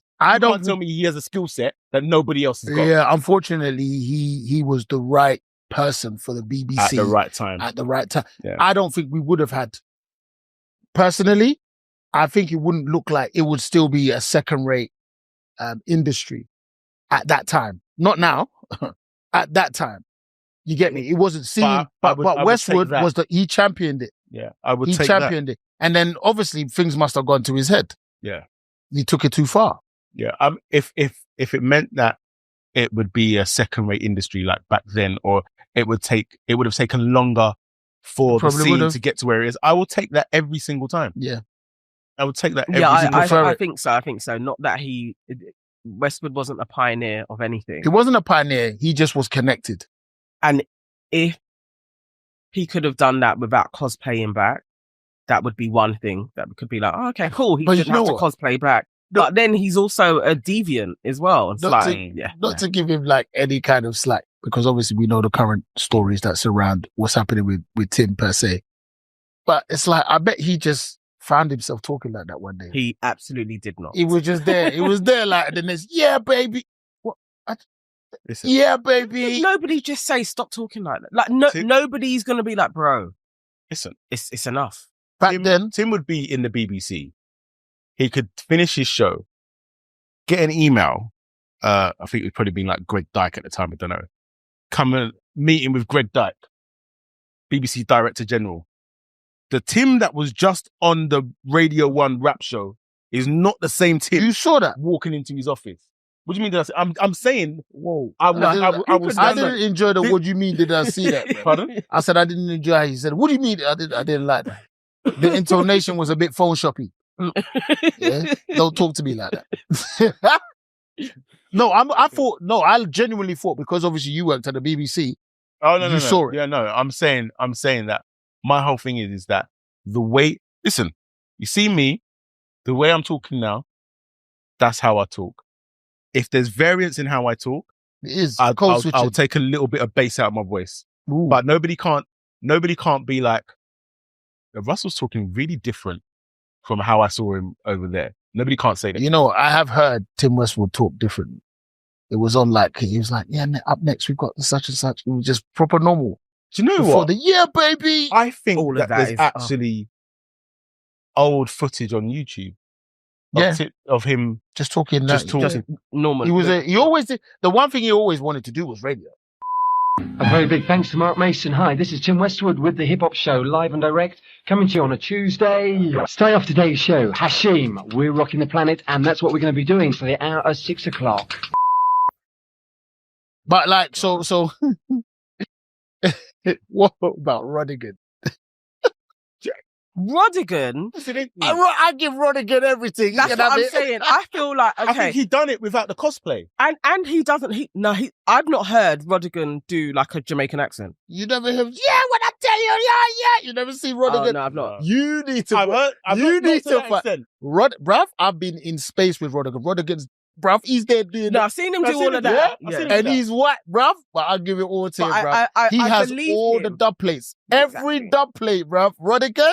tell me he has a skill set that nobody else has got. Yeah, unfortunately, he was the right person for the BBC At the right time. At the right time. Yeah. I don't think we would have had. Personally, I think it wouldn't look like it would still be a second-rate industry at that time. Not now. At that time, you get me. It wasn't seen, but Westwood he championed it. Yeah, I would. He take championed it, and then obviously things must have gone to his head. Yeah, he took it too far. Yeah, if it meant that it would be a second-rate industry like back then, or it would have taken longer for the scene to get to where it is, I will take that every single time. Yeah, I would take that. I think so. I think so. Not that Westwood wasn't a pioneer of anything. He wasn't a pioneer. He just was connected. And if he could have done that without cosplaying back, that would be one thing that could be like, oh, okay, cool. He didn't have to cosplay back. But then he's also a deviant as well. It's not to give him like any kind of slack, because obviously we know the current stories that surround what's happening with Tim per se. But it's like, I bet he just found himself talking like that one day. He absolutely did not. He was just there. He was there like, then it's, yeah, baby. What? Yeah, baby. Nobody just say, stop talking like that. Like, nobody's going to be like, bro, listen, it's enough. Back then, Tim would be in the BBC. He could finish his show, get an email. I think it would probably been like Greg Dyke at the time. I don't know. Come and meeting with Greg Dyke, BBC Director General. The Tim that was just on the Radio 1 rap show is not the same Tim. You saw that walking into his office. What do you mean? I'm saying, whoa. I didn't enjoy the. What do you mean? Did I see that? Bro? Pardon? I said I didn't enjoy how he said. What do you mean? I didn't like that. The intonation was a bit phone shoppy. Yeah? Don't talk to me like that. I genuinely thought, because obviously you worked at the BBC. Oh no, you saw it. Yeah, no. I'm saying that my whole thing is that the way. Listen, you see me, the way I'm talking now. That's how I talk. If there's variance in how I talk, it is. I'll take a little bit of bass out of my voice. Ooh. But nobody can't be like, Russell's talking really different from how I saw him over there. Nobody can't say that. You know, I have heard Tim Westwood talk different. It was on like, he was like, yeah, up next we've got such and such. It was just proper normal. Do you know what? Yeah, baby. I think all that there's actually old footage on YouTube. Of him just talking. Just normal. He always did. The one thing he always wanted to do was radio. A very big thanks to Mark Mason. Hi, this is Tim Westwood with the Hip Hop Show, live and direct, coming to you on a Tuesday. Stay off today's show. Hashim, we're rocking the planet, and that's what we're going to be doing for the hour at 6 o'clock. But like, so what about Rodigan? Rodigan. I give Rodigan everything. That's what I'm saying. I feel like, okay. I think he done it without the cosplay. And he doesn't, I've not heard Rodigan do like a Jamaican accent. You never hear, when I tell you, yeah. You never see Rodigan. Oh, no, I've not. You need to, bruv, I've been in space with Rodigan. Rodigan's, bruv, he's there doing I've seen him do all of that. Yeah? And he's white, bruv, but I'll give it all to him, bruv. He has all the dub plates. Every dub plate, bruv. Rodigan.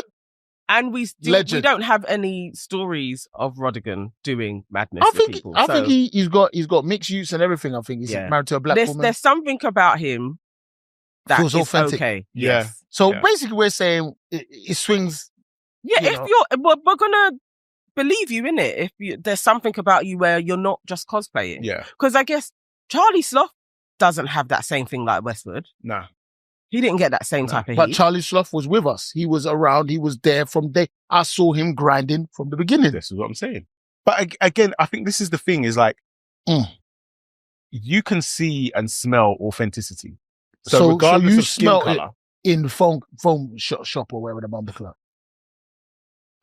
And we don't have any stories of Rodigan doing madness I to think, people. I think he's got mixed use and everything. I think he's married to a black woman. There's something about him that feels is authentic. Okay. Yeah. Yes. So basically, we're saying it swings. Yeah, we're gonna believe you, innit? If there's something about you where you're not just cosplaying. Yeah. Because I guess Charlie Sloth doesn't have that same thing like Westwood. Nah. He didn't get that same type of heat. But Charlie Sloth was with us. He was around. He was there from day. I saw him grinding from the beginning. This is what I'm saying. But again, I think this is the thing is like, you can see and smell authenticity. So regardless you of skin smell color, it in the phone shop or wherever the Mumble Club.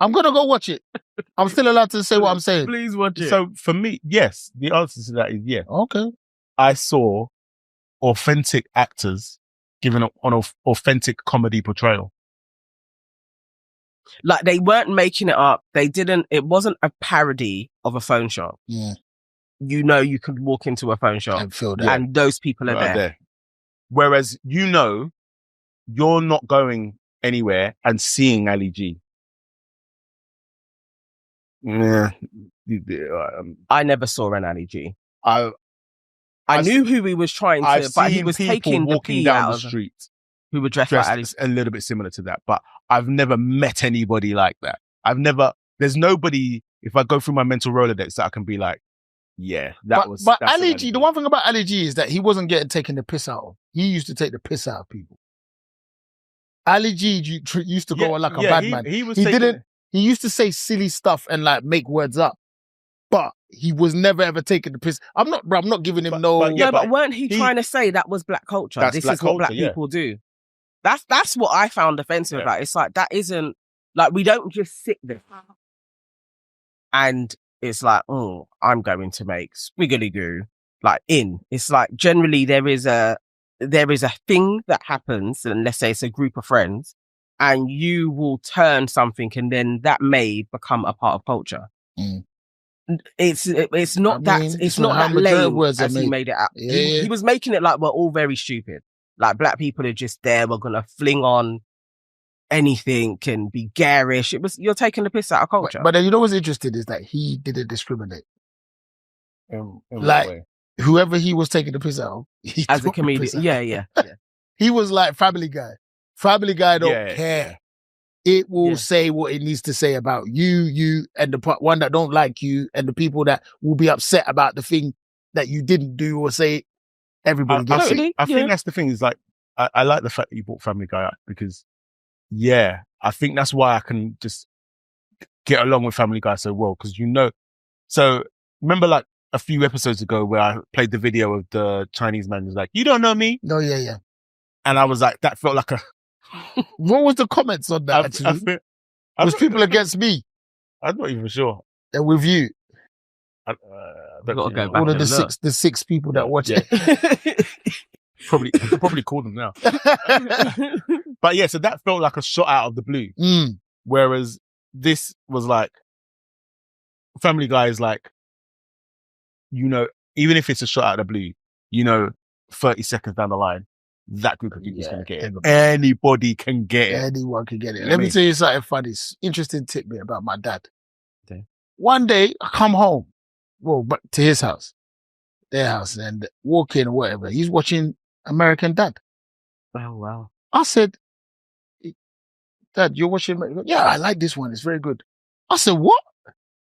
I'm going to go watch it. I'm still allowed to say what I'm saying. Please watch it. So for me, yes, the answer to that is yeah. Okay. I saw authentic actors giving an authentic comedy portrayal. Like they weren't making it up. It wasn't a parody of a phone shop. Yeah. You could walk into a phone shop and feel that. and those people are there. Whereas, you're not going anywhere and seeing Ali G. Yeah. I never saw an Ali G. I knew who he was trying to, but he was taking the walking pee down out the of street who were dressed like Ali G. a little bit similar to that, but I've never met anybody like that. There's nobody, if I go through my mental Rolodex, that I can be like, yeah, that's Ali G, the one thing about Ali G is that he wasn't getting taken the piss out of. He used to take the piss out of people. Ali G used to go on like a bad man. He used to say silly stuff and like make words up. But he was never ever taking the piss. I'm not giving him but weren't he trying to say that was black culture? This is what black people do. That's what I found offensive about. It's like, that isn't, like, we don't just sit there and it's like, oh, I'm going to make squiggly goo. Like it's like generally there is a thing that happens, and let's say it's a group of friends, and you will turn something and then that may become a part of culture. It's not that lame as he made it out. Yeah. He was making it like we're all very stupid. Like black people are just there. We're gonna fling on anything and be garish. You're taking the piss out of culture. But then you know what's interesting is that he didn't discriminate. In like whoever he was taking the piss out of, as a comedian. Yeah. He was like Family Guy. Family Guy don't care. It will say what it needs to say about you, and the one that don't like you, and the people that will be upset about the thing that you didn't do or say. Everybody gets it. I think that's the thing is like, I like the fact that you brought Family Guy up because, I think that's why I can just get along with Family Guy so well because so remember like a few episodes ago where I played the video of the Chinese man who's like, you don't know me? No, yeah. And I was like, that felt like a... What was the comments on that actually? Was people against me? I'm not even sure. They're with you. Gotta go back all of the six people that watch it. I could probably call them now. But so that felt like a shot out of the blue. Whereas this was like, Family Guy is like, even if it's a shot out of the blue, 30 seconds down the line, that group of people is going to get it. Anybody can get it. Anyone can get it. Let me tell you something funny. Interesting tidbit about my dad. Okay. One day, I come home. Well, but to his house, their house, and walk in or whatever. He's watching American Dad. Oh, wow. I said, Dad, you're watching? Yeah, I like this one. It's very good. I said, what?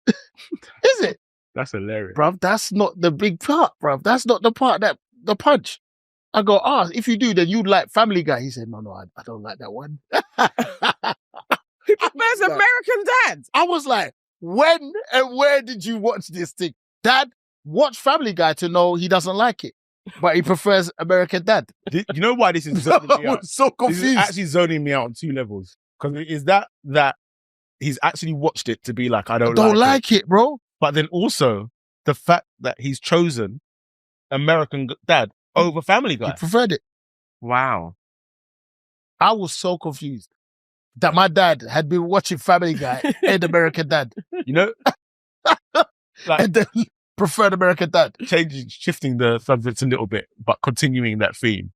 Is it? That's hilarious. Bruv, that's not the big part, bruv. That's not the part the punch. I go, if you do, then you'd like Family Guy. He said, no, I don't like that one. He prefers American Dad. I was like, when and where did you watch this thing? Dad, watch Family Guy to know he doesn't like it, but he prefers American Dad. You know why this is zoning me out? I was so confused. This is actually zoning me out on two levels. Because is that he's actually watched it to be like, I Don't don't like it, bro. But then also the fact that he's chosen American Dad over Family He Guy. preferred it. Wow. I was so confused that my dad had been watching Family Guy and American Dad. You know? Like, And then preferred American Dad. shifting the subject a little bit, but continuing that theme.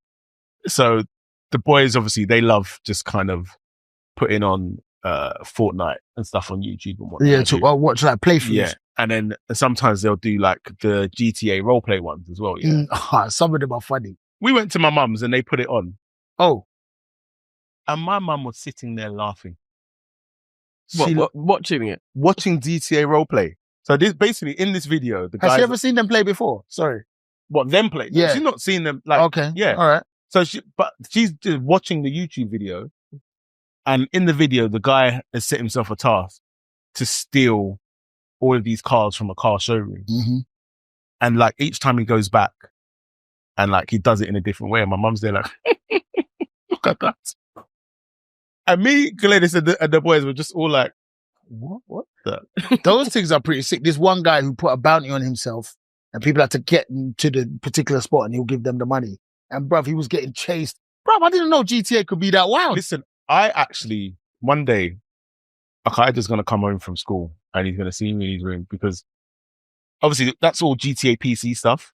So the boys, obviously, they love just kind of putting on Fortnite and stuff on YouTube and whatnot. Yeah, to watch like playthroughs. Yeah. And then sometimes they'll do like the GTA roleplay ones as well. Yeah. Some of them are funny. We went to my mum's and they put it on. Oh. And my mum was sitting there laughing. Watching it? Watching GTA roleplay. So this basically in this video, the guys. Has she ever seen them play before? Sorry. What, them play? Yeah. She's not seen them like. Okay. Yeah. All right. So she's just watching the YouTube video. And in the video, the guy has set himself a task to steal all of these cars from a car showroom. Mm-hmm. And like each time he goes back and like he does it in a different way. And my mum's there like, look at that. And me, Gladys, and the boys were just all like, what the? Those things are pretty sick. This one guy who put a bounty on himself and people had to get to the particular spot and he'll give them the money. And bruv, he was getting chased. Bruv, I didn't know GTA could be that wild. Listen, I actually, one day, Akaida's going to come home from school and he's going to see me in his room because obviously that's all GTA PC stuff.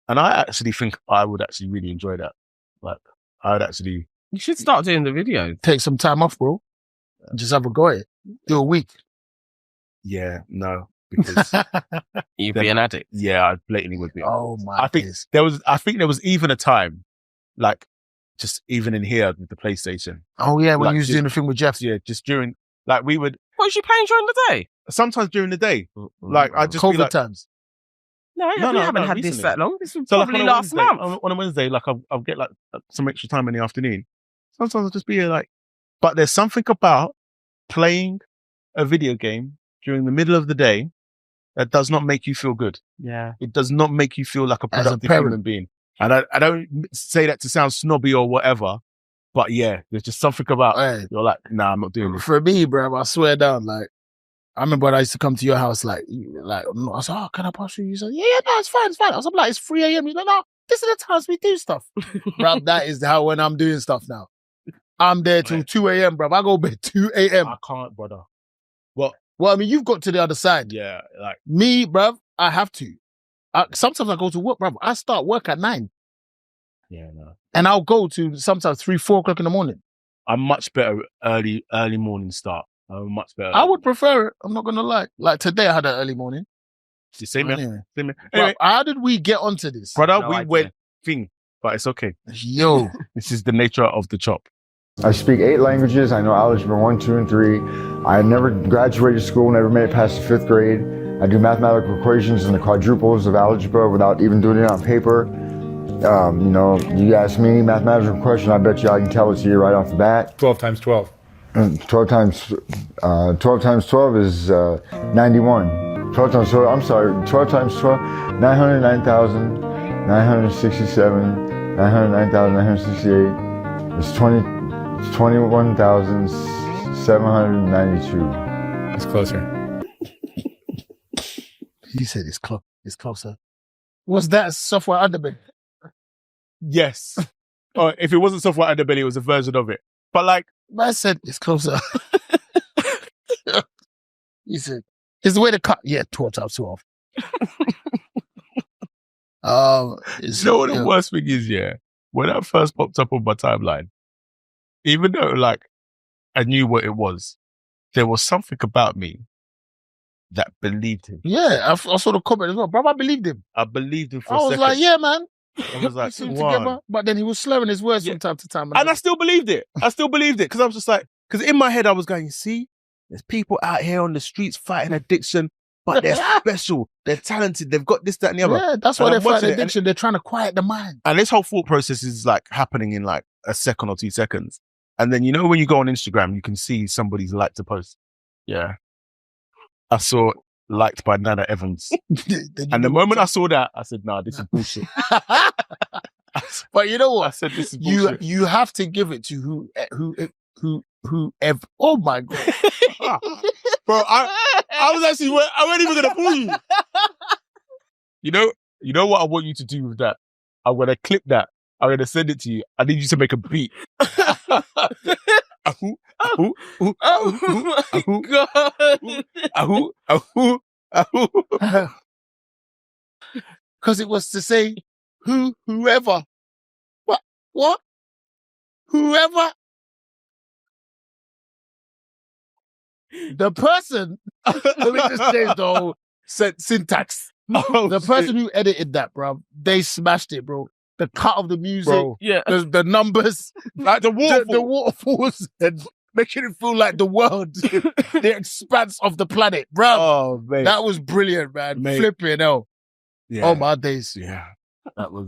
And I actually think I would actually really enjoy that. Like, I would actually... You should start doing the videos. Take some time off, bro. Just have a go at it. Do a week. Yeah, no. Because... You'd be an addict. Yeah, I blatantly would be. Oh my I think there was even a time, like, just even in here with the PlayStation. Oh yeah, when like, you was doing the thing with Jeff. Yeah, just during, like we would... What was you playing during the day? Sometimes during the day. Like, I just COVID be like... times. No, we haven't had this recently. that long. This was So probably like last month. on a Wednesday, like I'll get like some extra time in the afternoon. Sometimes I'll just be here like, but there's something about playing a video game during the middle of the day that does not make you feel good. Yeah. It does not make you feel like a As a productive parent. human being. And I don't say that to sound snobby or whatever, but yeah, there's just something about, Hey, you're like, nah, I'm not doing this. for me, bro, I swear down, like, I remember when I used to come to your house, like, I was like, oh, can I pass through? You said, yeah, no, it's fine. I was like, it's 3 a.m. You're like, no, this is the times we do stuff. Bro, that is how when I'm doing stuff now. I'm there till 2 a.m., bro. I go bed 2 a.m. I can't, brother. Well, I mean, you've got to the other side. Yeah, like, Me, bruv, I have to. Sometimes I go to work, bruv. I start work at 9. yeah, no. And I'll go to sometimes 3, 4 o'clock in the morning. I'm much better early morning start. I'm much better. I would prefer it. I'm not going to lie. Like today, I had an early morning. Same here. Anyway. Same here. Bruv, Anyway, how did we get onto this? brother, No we idea. went thing, but it's okay. Yo. This is the nature of the chop. I speak 8 languages. I know algebra 1, 2, and 3. I never graduated school, never made it past the 5th grade. I do mathematical equations and the quadruples of algebra without even doing it on paper. You ask me any mathematical question, I bet you I can tell it to you right off the bat. 12 times 12. 12 times 12 is 91. 12 times 12, I'm sorry, 12 times 12, 909,967, 909,968. It's 21,792. It's closer. He said it's closer. Was that software underbelly? Yes. Or if it wasn't software underbelly, it was a version of it. But like, I said it's closer. He said, it's the way to cut. Yeah, 12 times 12. you know what the worst thing is, yeah? When that first popped up on my timeline, even though like I knew what it was, there was something about me that believed him. Yeah, I saw the comment as well. Bro, I believed him. I believed him for I a was second. like, yeah, man. I was like, We seem "Wow." together. But then he was slurring his words from time to time. And I still believed it. Because I was just like, because in my head I was going, you see, there's people out here on the streets fighting addiction, but they're special, they're talented, they've got this, that, and the other. Yeah, that's why And they're I'm watching fighting it, addiction. They're trying to quiet the mind. And this whole thought process is like happening in like a second or 2 seconds. And then, when you go on Instagram, you can see somebody's liked a post. Yeah. I saw liked by Nana Evans. And the moment I saw that, I said, nah, this is bullshit. But you know what? I said, this is bullshit. You have to give it to whoever. Oh my God. Bro, I was actually, I wasn't even gonna pull you. You know what I want you to do with that? I'm gonna clip that. I'm gonna send it to you. I need you to make a beat. Because it was to say, whoever. What? Whoever. The person, let me just change the whole syntax. The person who edited that, bro, they smashed it, bro. The cut of the music, Bro. Yeah. the numbers, Like the waterfall. the waterfalls, and making it feel like the world, the expanse of the planet, bro. Oh, mate. That was brilliant, man. Mate. Flipping hell. Yeah. Oh, my days. Yeah. That was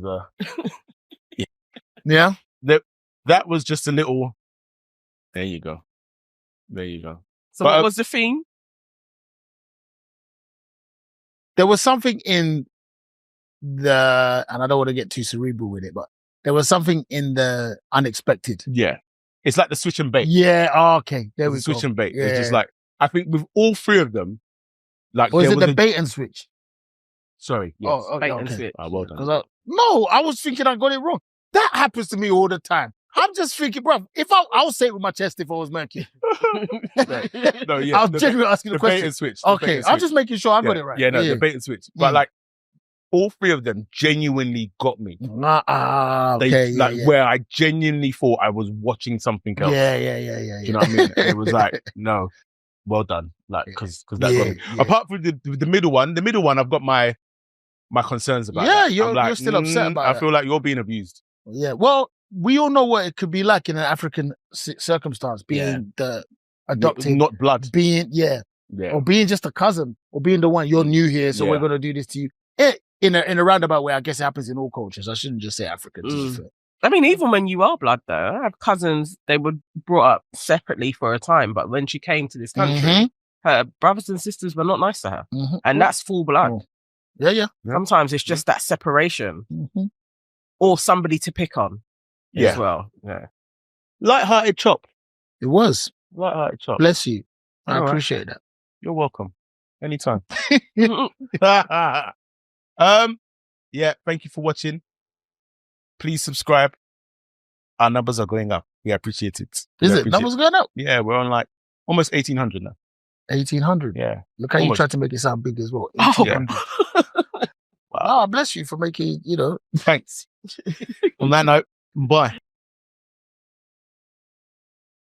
Yeah? that was just a little. There you go. So But, what was the theme? There was something in and I don't want to get too cerebral with it, but there was something in the unexpected. Yeah. It's like the switch and bait. Yeah, okay. There we go. Switch and bait. Yeah. It's just like, I think with all three of them, like, Or is there it was the bait and switch? Sorry. Yes. Oh, Bait okay. and switch. Well done. No, I was thinking I got it wrong. That happens to me all the time. I'm just thinking, bro, if I'll say it with my chest if I was Mercury. No, yeah. I was genuinely asking the the bait question. and switch. The bait Okay, and I'm switch. just making sure I got it right. Yeah, no, the bait and switch. But Mm. like, all three of them genuinely got me. Okay, Where I genuinely thought I was watching something else. Yeah. Do you know what I mean? It was like, no, well done. Like, because that got me. Yeah. Apart from the middle one, I've got my concerns about. Yeah, that. you're I'm still upset about I it. feel like you're being abused. Yeah, well, we all know what it could be like in an African circumstance, being the adopted, Not blood. being, or being just a cousin, or being the one, you're new here, so we're going to do this to you. In a roundabout way, I guess it happens in all cultures. I shouldn't just say African. To be fair. I mean, even when you are blood, though, I have cousins, they were brought up separately for a time, but when she came to this country, her brothers and sisters were not nice to her. And that's full blood. Oh. Yeah. Sometimes it's just that separation or somebody to pick on as well. Yeah. Light-hearted chop. It was. Light-hearted chop. Bless you. I All right. appreciate that. You're welcome. Anytime. Yeah, thank you for watching. Please subscribe. Our numbers are going up. We appreciate it. Is it? Numbers going up? Yeah, we're on like almost 1,800 now. 1,800. Yeah. Look how you Almost. tried to make it sound big as well. Oh. 1,800. Wow, bless you for making, Thanks. On that note, bye.